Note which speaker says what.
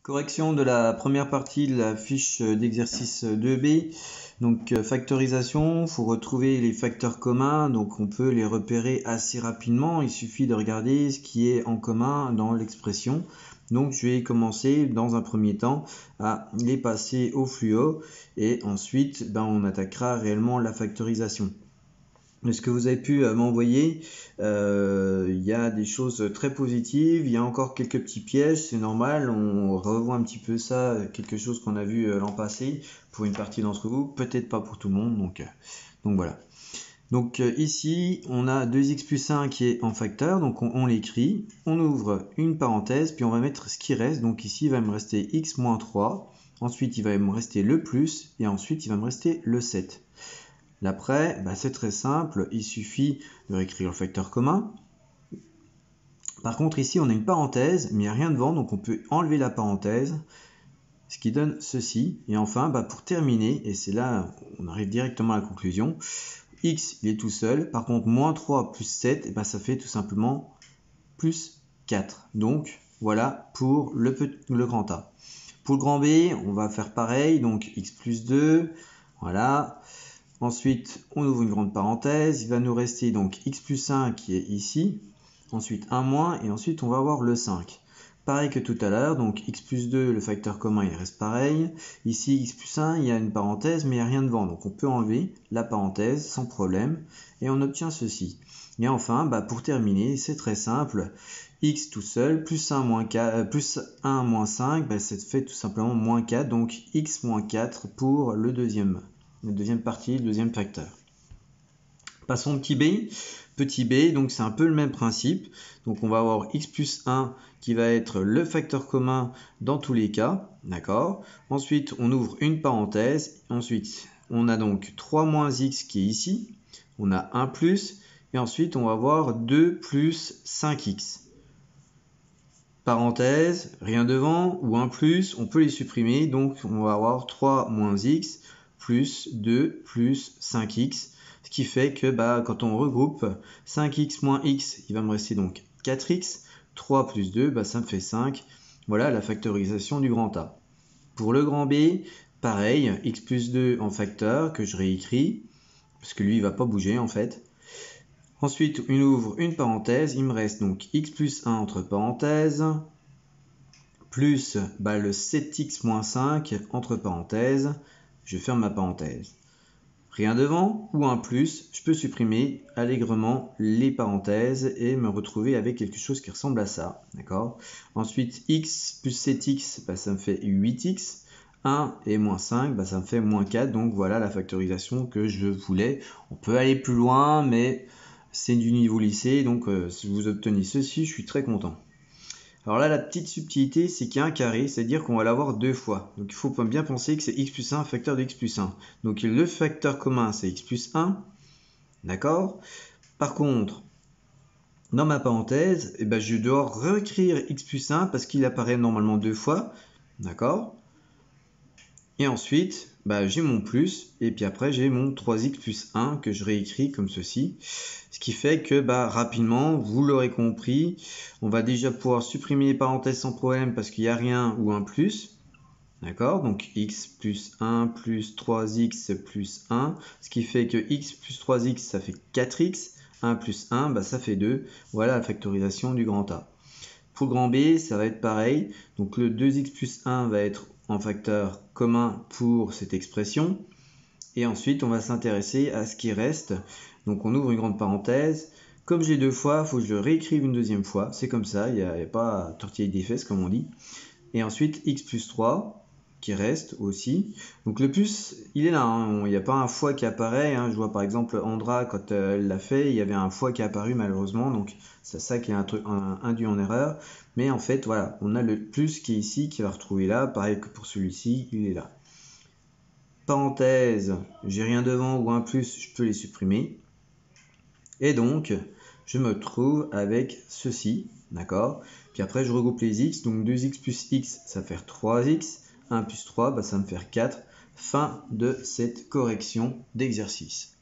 Speaker 1: Correction de la première partie de la fiche d'exercice 2B. Donc factorisation, il faut retrouver les facteurs communs, donc on peut les repérer assez rapidement, il suffit de regarder ce qui est en commun dans l'expression. Donc je vais commencer dans un premier temps à les passer au fluo et ensuite on attaquera réellement la factorisation. De ce que vous avez pu m'envoyer, il y a des choses très positives, il y a encore quelques petits pièges, c'est normal, on revoit un petit peu ça, quelque chose qu'on a vu l'an passé pour une partie d'entre vous, peut-être pas pour tout le monde, donc voilà. Donc ici, on a 2x plus 1 qui est en facteur, donc on l'écrit, on ouvre une parenthèse, puis on va mettre ce qui reste, donc ici il va me rester x moins 3, ensuite il va me rester le plus, et ensuite il va me rester le 7. L'après, c'est très simple, il suffit de réécrire le facteur commun. Par contre, ici, on a une parenthèse, mais il n'y a rien devant, donc on peut enlever la parenthèse, ce qui donne ceci. Et enfin, pour terminer, et c'est là on arrive directement à la conclusion, x, il est tout seul. Par contre, moins 3 plus 7, ça fait tout simplement plus 4. Donc, voilà pour le grand A. Pour le grand B, on va faire pareil, donc x plus 2, voilà. Ensuite, on ouvre une grande parenthèse, il va nous rester donc x plus 1 qui est ici, ensuite 1 moins, et ensuite on va avoir le 5. Pareil que tout à l'heure, donc x plus 2, le facteur commun, il reste pareil. Ici, x plus 1, il y a une parenthèse, mais il n'y a rien devant, donc on peut enlever la parenthèse sans problème, et on obtient ceci. Et enfin, pour terminer, c'est très simple, x tout seul, plus 1 moins 4, plus 1 moins 5, ça fait tout simplement moins 4, donc x moins 4 pour la deuxième partie, le deuxième facteur. Passons au petit b. Petit b, donc c'est un peu le même principe. Donc on va avoir x plus 1 qui va être le facteur commun dans tous les cas. D'accord. Ensuite, on ouvre une parenthèse. Ensuite, on a donc 3 moins x qui est ici. On a 1 plus. Et ensuite, on va avoir 2 plus 5x. Parenthèse, rien devant, ou 1 plus, on peut les supprimer. Donc on va avoir 3 moins x plus 2 plus 5x. Ce qui fait que quand on regroupe 5x moins x, il va me rester donc 4x. 3 plus 2, ça me fait 5. Voilà la factorisation du grand A. Pour le grand B, pareil, x plus 2 en facteur que je réécris, parce que lui, il ne va pas bouger en fait. Ensuite, on ouvre une parenthèse, il me reste donc x plus 1 entre parenthèses, plus le 7x moins 5 entre parenthèses, je ferme ma parenthèse. Rien devant ou un plus, je peux supprimer allègrement les parenthèses et me retrouver avec quelque chose qui ressemble à ça. D'accord. Ensuite, x plus 7x, ça me fait 8x. 1 et moins 5, ça me fait moins 4. Donc voilà la factorisation que je voulais. On peut aller plus loin, mais c'est du niveau lycée. Donc si vous obtenez ceci, je suis très content. Alors là, la petite subtilité, c'est qu'il y a un carré, c'est-à-dire qu'on va l'avoir deux fois. Donc il faut bien penser que c'est x plus 1 facteur de x plus 1. Donc le facteur commun, c'est x plus 1. D'accord. Par contre, dans ma parenthèse, je dois réécrire x plus 1 parce qu'il apparaît normalement deux fois. D'accord. Et ensuite, j'ai mon plus, et puis après j'ai mon 3x plus 1 que je réécris comme ceci. Ce qui fait que rapidement, vous l'aurez compris, on va déjà pouvoir supprimer les parenthèses sans problème parce qu'il n'y a rien ou un plus. D'accord. Donc x plus 1 plus 3x plus 1. Ce qui fait que x plus 3x, ça fait 4x. 1 plus 1, ça fait 2. Voilà la factorisation du grand A. Pour le grand B, ça va être pareil. Donc le 2x plus 1 va être en facteur commun pour cette expression. Et ensuite, on va s'intéresser à ce qui reste. Donc on ouvre une grande parenthèse. Comme j'ai deux fois, il faut que je le réécrive une deuxième fois. C'est comme ça, il n'y a pas à tortiller des fesses comme on dit. Et ensuite, x plus 3 qui reste aussi. Donc le plus, il est là. Il n'y a pas un fois qui apparaît. Je vois par exemple Andra, quand elle l'a fait, il y avait un fois qui est apparu malheureusement. Donc c'est ça qui est induit en erreur. Mais en fait, voilà, on a le plus qui est ici, qui va retrouver là. Pareil que pour celui-ci, il est là. Parenthèse, j'ai rien devant ou un plus, je peux les supprimer. Et donc, je me trouve avec ceci, d'accord. Puis après, je regroupe les x, donc 2x plus x, ça fait 3x. 1 plus 3, ça va me faire 4. Fin de cette correction d'exercice.